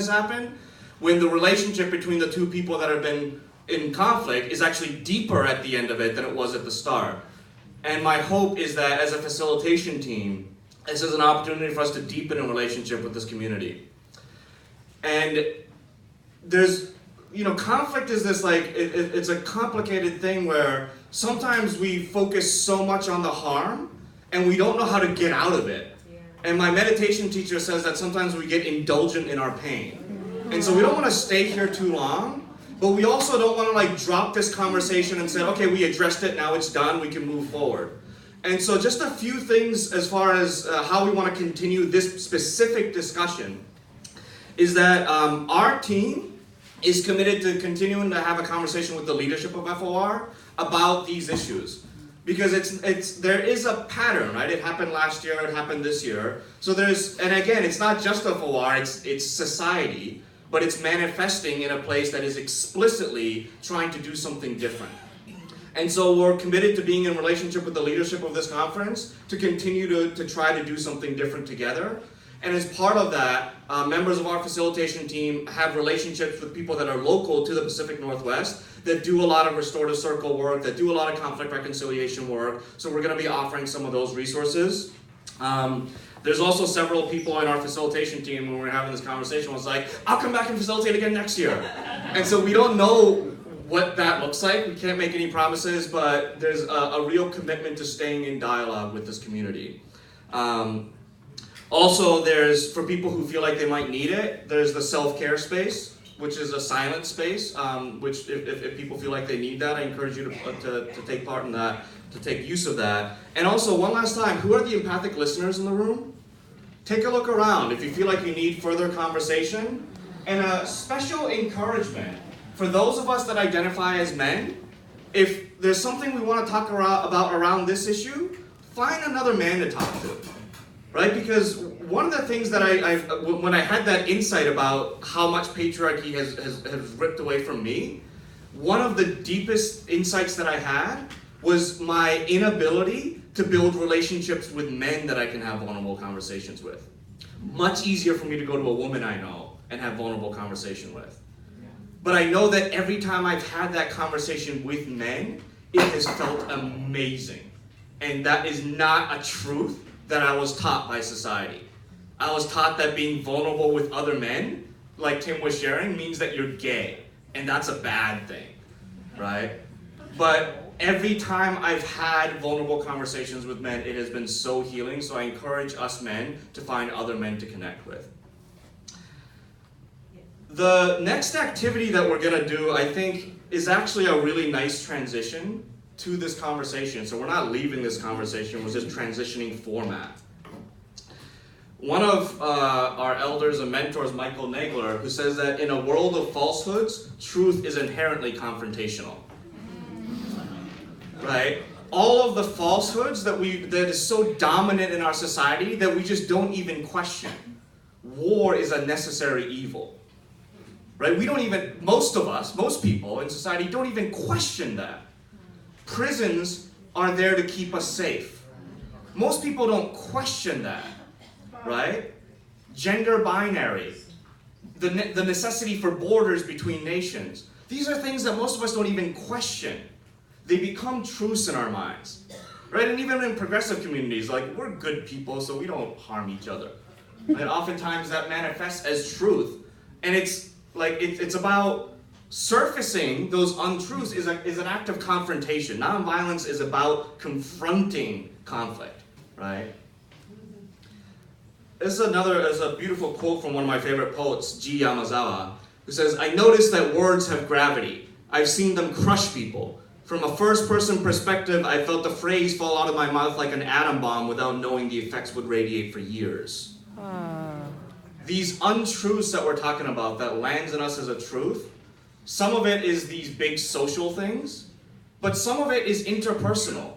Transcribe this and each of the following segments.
has happened when the relationship between the two people that have been in conflict is actually deeper at the end of it than it was at the start. And my hope is that as a facilitation team, this is an opportunity for us to deepen a relationship with this community. And there's, conflict is this it's a complicated thing where sometimes we focus so much on the harm and we don't know how to get out of it. Yeah. And my meditation teacher says that sometimes we get indulgent in our pain. And so we don't want to stay here too long, but we also don't want to drop this conversation and say, okay, we addressed it, now it's done, we can move forward. And so just a few things as far as how we want to continue this specific discussion is that our team is committed to continuing to have a conversation with the leadership of FOR about these issues. Because there is a pattern, right? It happened last year, it happened this year. So and again, it's not just FOR, it's society, but it's manifesting in a place that is explicitly trying to do something different. And so we're committed to being in relationship with the leadership of this conference to continue to try to do something different together. And as part of that, members of our facilitation team have relationships with people that are local to the Pacific Northwest that do a lot of restorative circle work, that do a lot of conflict reconciliation work. So we're going to be offering some of those resources. There's also several people in our facilitation team when we're having this conversation was like, I'll come back and facilitate again next year. And so we don't know what that looks like. We can't make any promises, but there's a real commitment to staying in dialogue with this community. Also, for people who feel like they might need it, there's the self-care space, which is a silent space, which if people feel like they need that, I encourage you to take part in that, to take use of that. And also, one last time, who are the empathic listeners in the room? Take a look around if you feel like you need further conversation. And a special encouragement for those of us that identify as men, if there's something we want to talk about around this issue, find another man to talk to. Right? Because one of the things that when I had that insight about how much patriarchy has ripped away from me, one of the deepest insights that I had was my inability to build relationships with men that I can have vulnerable conversations with. Much easier for me to go to a woman I know and have vulnerable conversation with. But I know that every time I've had that conversation with men, it has felt amazing. And that is not a truth that I was taught by society. I was taught that being vulnerable with other men, like Tim was sharing, means that you're gay. And that's a bad thing, right? But every time I've had vulnerable conversations with men, it has been so healing. So I encourage us men to find other men to connect with. The next activity that we're gonna do, I think, is actually a really nice transition to this conversation. So we're not leaving this conversation, we're just transitioning format. One of our elders and mentors, Michael Nagler, who says that in a world of falsehoods, truth is inherently confrontational. Right? All of the falsehoods that is so dominant in our society that we just don't even question. War is a necessary evil. Right? Most people in society don't even question that. Prisons are there to keep us safe. Most people don't question that, right? Gender binary, the necessity for borders between nations. These are things that most of us don't even question. They become truths in our minds, right? And even in progressive communities, we're good people, so we don't harm each other. And oftentimes that manifests as truth. And it's about surfacing those untruths is an act of confrontation. Nonviolence is about confronting conflict, right? This is a beautiful quote from one of my favorite poets, G. Yamazawa, who says, "I notice that words have gravity. I've seen them crush people. From a first-person perspective, I felt the phrase fall out of my mouth like an atom bomb without knowing the effects would radiate for years." These untruths that we're talking about that lands in us as a truth, some of it is these big social things, but some of it is interpersonal.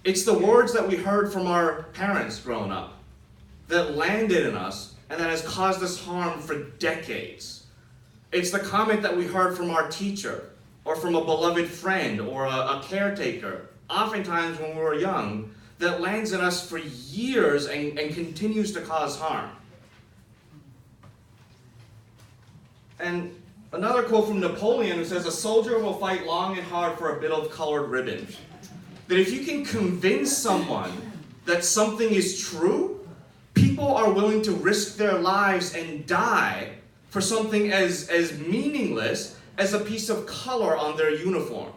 It's the words that we heard from our parents growing up that landed in us and that has caused us harm for decades. It's the comment that we heard from our teacher or from a beloved friend or a caretaker, oftentimes when we were young, that lands in us for years and continues to cause harm. And another quote from Napoleon who says, "A soldier will fight long and hard for a bit of colored ribbon." That if you can convince someone that something is true, people are willing to risk their lives and die for something as meaningless as a piece of color on their uniform.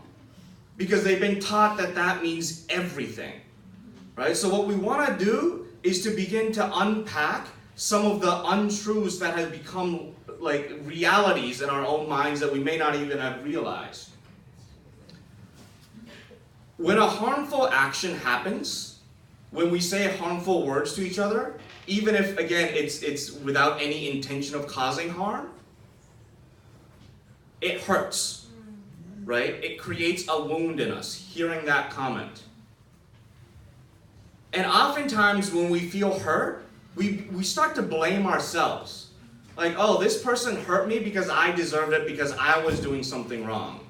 Because they've been taught that that means everything. Right? So what we want to do is to begin to unpack some of the untruths that have become like realities in our own minds that we may not even have realized. When a harmful action happens, when we say harmful words to each other, even if, again, it's without any intention of causing harm, it hurts, right? It creates a wound in us, hearing that comment. And oftentimes when we feel hurt, we start to blame ourselves. Like, oh, this person hurt me because I deserved it because I was doing something wrong.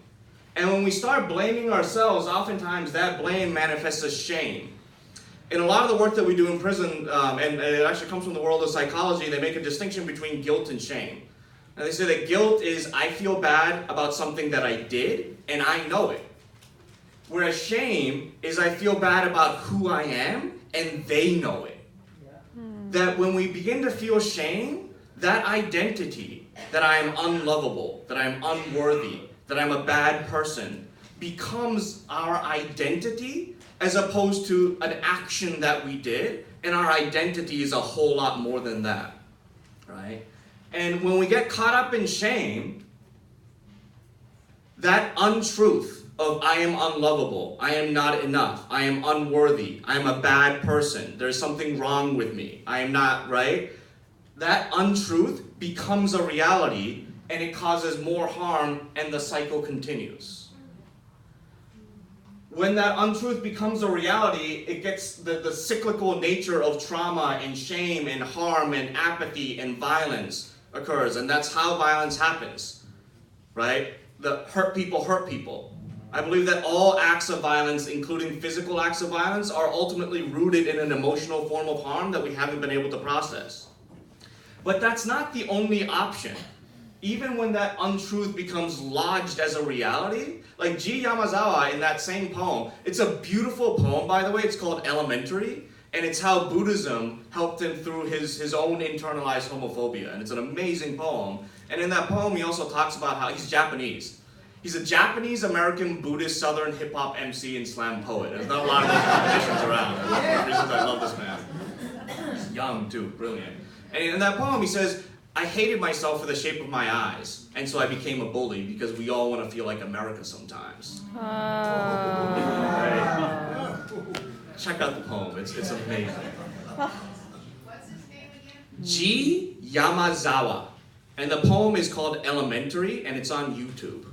And when we start blaming ourselves, oftentimes that blame manifests as shame. In a lot of the work that we do in prison, and it actually comes from the world of psychology, they make a distinction between guilt and shame. And they say that guilt is, I feel bad about something that I did, and I know it. Whereas shame is, I feel bad about who I am, and they know it. That when we begin to feel shame, that identity, that I am unlovable, that I am unworthy, that I'm a bad person, becomes our identity as opposed to an action that we did, and our identity is a whole lot more than that, right? And when we get caught up in shame, that untruth of I am unlovable, I am not enough, I am unworthy, I am a bad person, there's something wrong with me, I am not, right? That untruth becomes a reality, and it causes more harm, and the cycle continues. When that untruth becomes a reality, it gets the cyclical nature of trauma and shame and harm and apathy and violence occurs, and that's how violence happens, right? The hurt people. I believe that all acts of violence, including physical acts of violence, are ultimately rooted in an emotional form of harm that we haven't been able to process. But that's not the only option. Even when that untruth becomes lodged as a reality, like G. Yamazawa in that same poem, it's a beautiful poem, by the way, it's called Elementary, and it's how Buddhism helped him through his own internalized homophobia, and it's an amazing poem. And in that poem, he also talks about how he's Japanese. He's a Japanese-American Buddhist Southern hip-hop MC and slam poet. There's not a lot of those competitions around. That's one of the reasons I love this man. He's young, too, brilliant. And in that poem, he says, I hated myself for the shape of my eyes, and so I became a bully because we all want to feel like America sometimes. Right? Check out the poem, it's amazing. What's his name again? G. Yamazawa. And the poem is called Elementary, and it's on YouTube.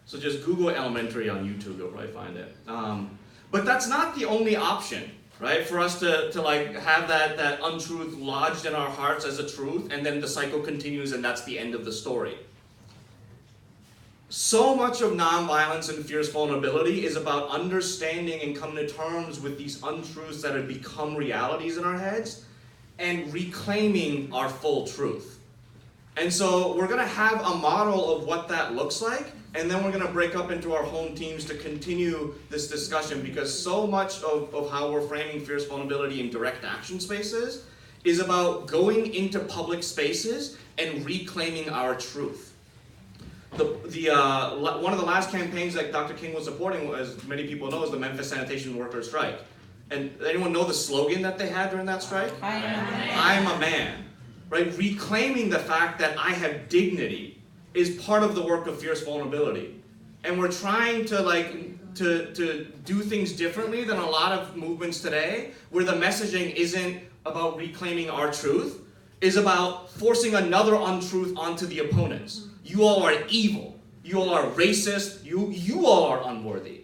So just Google Elementary on YouTube, you'll probably find it. But that's not the only option. Right? For us to like have that untruth lodged in our hearts as a truth, and then the cycle continues, and that's the end of the story. So much of nonviolence and fierce vulnerability is about understanding and coming to terms with these untruths that have become realities in our heads, and reclaiming our full truth. And so we're going to have a model of what that looks like, and then we're going to break up into our home teams to continue this discussion, because so much of how we're framing fierce vulnerability in direct action spaces is about going into public spaces and reclaiming our truth. One of the last campaigns that Dr. King was supporting, as many people know, is the Memphis Sanitation Workers Strike. And anyone know the slogan that they had during that strike? I am a man. Right? Reclaiming the fact that I have dignity is part of the work of fierce vulnerability. And we're trying to do things differently than a lot of movements today, where the messaging isn't about reclaiming our truth, is about forcing another untruth onto the opponents. You all are evil. You all are racist. You all are unworthy.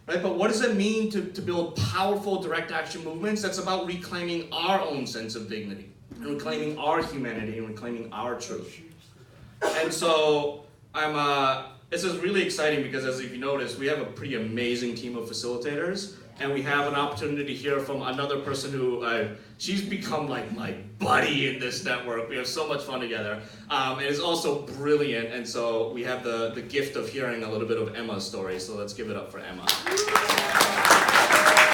Right? But what does it mean to build powerful direct action movements that's about reclaiming our own sense of dignity, and reclaiming our humanity, and reclaiming our truth? And so this is really exciting because, as if you notice, we have a pretty amazing team of facilitators, and we have an opportunity to hear from another person who she's become like my buddy in this network. We have so much fun together, and is also brilliant. And so we have the gift of hearing a little bit of Emma's story. So let's give it up for Emma.